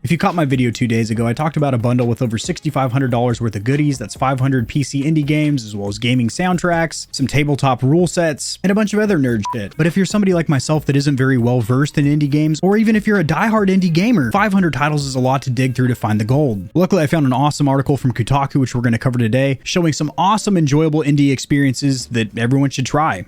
If you caught my video 2 days ago, I talked about a bundle with over $6,500 worth of goodies. That's 500 PC indie games, as well as gaming soundtracks, some tabletop rule sets, and a bunch of other nerd shit. But if you're somebody like myself that isn't very well versed in indie games, or even if you're a diehard indie gamer, 500 titles is a lot to dig through to find the gold. Luckily, I found an awesome article from Kotaku, which we're going to cover today, showing some awesome, enjoyable indie experiences that everyone should try.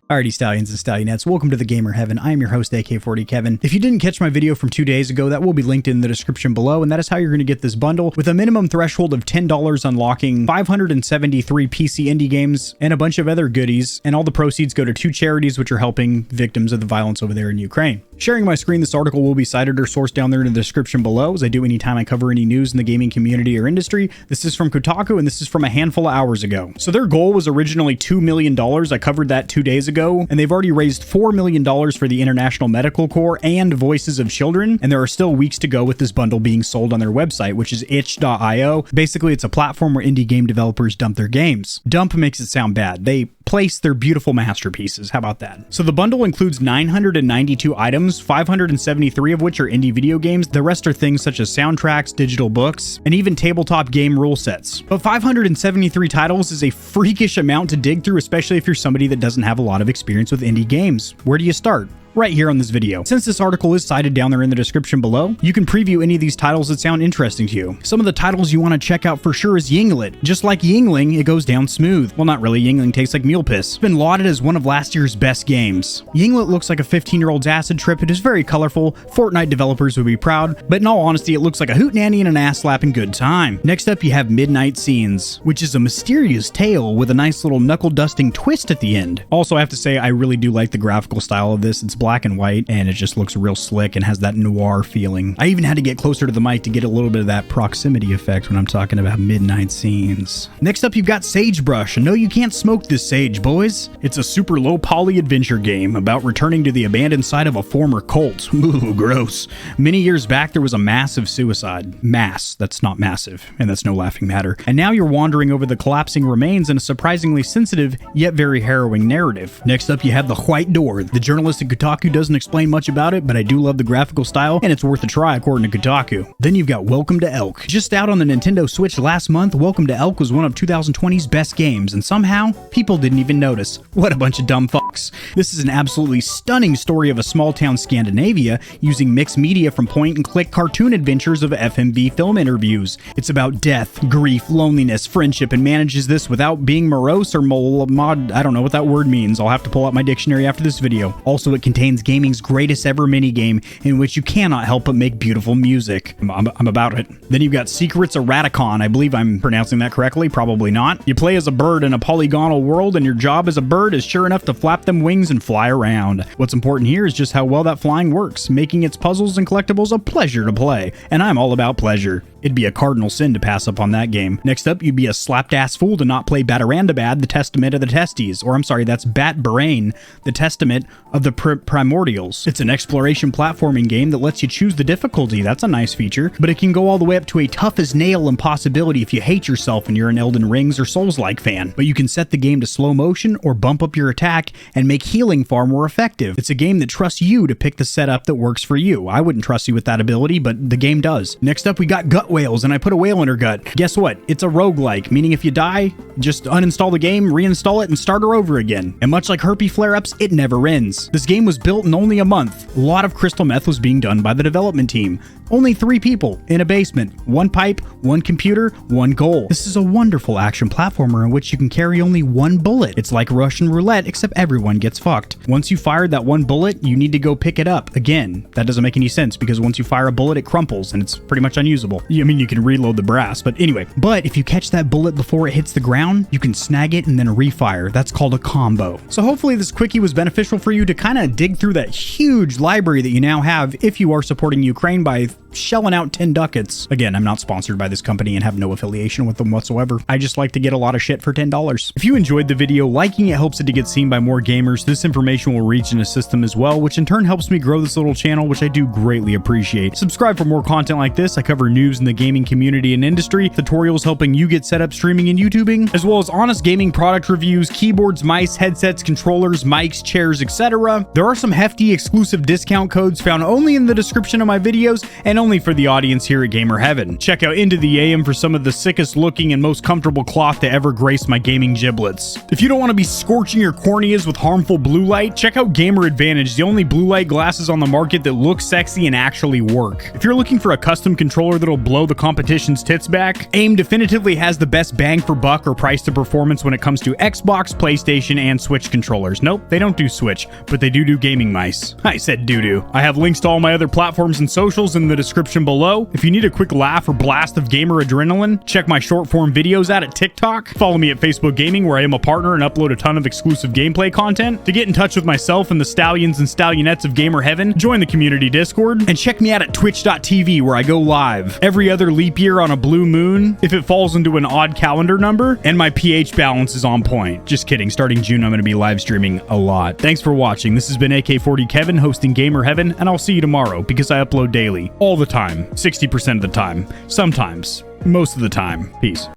Alrighty, Stallions and Stallionettes, welcome to the Gamer Heaven. I am your host, AK40 Kevin. If you didn't catch my video from 2 days ago, that will be linked in the description below, and that is how you're going to get this bundle, with a minimum threshold of $10 unlocking 573 PC indie games and a bunch of other goodies, and all the proceeds go to 2 charities which are helping victims of the violence over there in Ukraine. Sharing my screen, this article will be cited or sourced down there in the description below, as I do anytime I cover any news in the gaming community or industry. This is from Kotaku, and this is from a handful of hours ago. So their goal was originally $2 million. I covered that 2 days ago, and they've already raised $4 million for the International Medical Corps and Voices of Children, and there are still weeks to go with this bundle being sold on their website, which is itch.io. Basically, it's a platform where indie game developers dump their games. Dump makes it sound bad. They place their beautiful masterpieces. How about that? So the bundle includes 992 items, 573 of which are indie video games. The rest are things such as soundtracks, digital books, and even tabletop game rule sets. But 573 titles is a freakish amount to dig through, especially if you're somebody that doesn't have a lot of experience with indie games. Where do you start? Right here on this video. Since this article is cited down there in the description below, you can preview any of these titles that sound interesting to you. Some of the titles you want to check out for sure is Yinglet. Just like Yingling, it goes down smooth. Well, not really. Yingling tastes like meal piss. It's been lauded as one of last year's best games. Yinglet looks like a 15-year-old's acid trip. It is very colorful. Fortnite developers would be proud, but in all honesty, it looks like a hootenanny and an ass-slapping good time. Next up, you have Midnight Scenes, which is a mysterious tale with a nice little knuckle-dusting twist at the end. Also, I have to say, I really do like the graphical style of this. It's black and white, and it just looks real slick and has that noir feeling. I even had to get closer to the mic to get a little bit of that proximity effect when I'm talking about Midnight Scenes. Next up, you've got Sagebrush. No, you can't smoke this sage, boys. It's a super low poly adventure game about returning to the abandoned site of a former cult. Ooh, gross. Many years back, there was a massive suicide. That's not massive, and that's no laughing matter. And now you're wandering over the collapsing remains in a surprisingly sensitive, yet very harrowing narrative. Next up, you have the White Dwarf. The journalist at Kotaku doesn't explain much about it, but I do love the graphical style, and it's worth a try according to Kotaku. Then you've got Welcome to Elk. Just out on the Nintendo Switch last month, Welcome to Elk was one of 2020's best games, and somehow, people didn't even notice. What a bunch of dumb fucks. This is an absolutely stunning story of a small town Scandinavia using mixed media from point-and-click cartoon adventures of FMV film interviews. It's about death, grief, loneliness, friendship, and manages this without being morose or I don't know what that word means. I'll have to pull out my dictionary after this video. Also, it contains gaming's greatest ever minigame in which you cannot help but make beautiful music. I'm about it. Then you've got Secrets of Radicon. I believe I'm pronouncing that correctly. Probably not. You play as a bird in a polygonal world, and your job as a bird is sure enough to flap them wings and fly around. What's important here is just how well that flying works, making its puzzles and collectibles a pleasure to play. And I'm all about pleasure. It'd be a cardinal sin to pass up on that game. Next up, you'd be a slapped-ass fool to not play Batarandabad, the Testament of the Testes. Or I'm sorry, that's Bat Brain, the Testament of the Primordials. It's an exploration platforming game that lets you choose the difficulty. That's a nice feature. But it can go all the way up to a tough-as-nail impossibility if you hate yourself and you're an Elden Rings or Souls-like fan. But you can set the game to slow motion or bump up your attack and make healing far more effective. It's a game that trusts you to pick the setup that works for you. I wouldn't trust you with that ability, but the game does. Next up, we got Gut Whales, and I put a whale in her gut. Guess what? It's a roguelike, meaning if you die, just uninstall the game, reinstall it, and start her over again. And much like herpy flare-ups, it never ends. This game was built in only a month. A lot of crystal meth was being done by the development team. Only 3 people in a basement, 1 pipe, 1 computer, 1 goal. This is a wonderful action platformer in which you can carry only 1 bullet. It's like Russian roulette, except everyone gets fucked. Once you fired that 1 bullet, you need to go pick it up again. That doesn't make any sense because once you fire a bullet, it crumples and it's pretty much unusable. I mean, you can reload the brass, but anyway. But if you catch that bullet before it hits the ground, you can snag it and then refire. That's called a combo. So hopefully this quickie was beneficial for you to kind of dig through that huge library that you now have if you are supporting Ukraine by shelling out 10 ducats. Again, I'm not sponsored by this company and have no affiliation with them whatsoever. I just like to get a lot of shit for $10. If you enjoyed the video, liking it helps it to get seen by more gamers. This information will reach and assist them as well, which in turn helps me grow this little channel, which I do greatly appreciate. Subscribe for more content like this. I cover news in the gaming community and industry, tutorials helping you get set up streaming and YouTubing, as well as honest gaming product reviews, keyboards, mice, headsets, controllers, mics, chairs, etc. There are some hefty exclusive discount codes found only in the description of my videos and only for the audience here at Gamer Heaven. Check out Into the AM for some of the sickest looking and most comfortable cloth to ever grace my gaming giblets. If you don't want to be scorching your corneas with harmful blue light, check out Gamer Advantage, the only blue light glasses on the market that look sexy and actually work. If you're looking for a custom controller that'll blow the competition's tits back, AIM definitively has the best bang for buck or price to performance when it comes to Xbox, PlayStation, and Switch controllers. Nope, they don't do Switch, but they do gaming mice. I said doo-doo. I have links to all my other platforms and socials in the description below. If you need a quick laugh or blast of gamer adrenaline, check my short form videos out at TikTok. Follow me at Facebook Gaming, where I am a partner and upload a ton of exclusive gameplay content. To get in touch with myself and the Stallions and Stallionettes of Gamer Heaven, join the community Discord, and check me out at twitch.tv, where I go live every other leap year on a blue moon, if it falls into an odd calendar number, and my pH balance is on point. Just kidding, starting June I'm going to be live streaming a lot. Thanks for watching. This has been AK40 Kevin hosting Gamer Heaven, and I'll see you tomorrow because I upload daily. All the time. 60% of the time. Sometimes. Most of the time. Peace.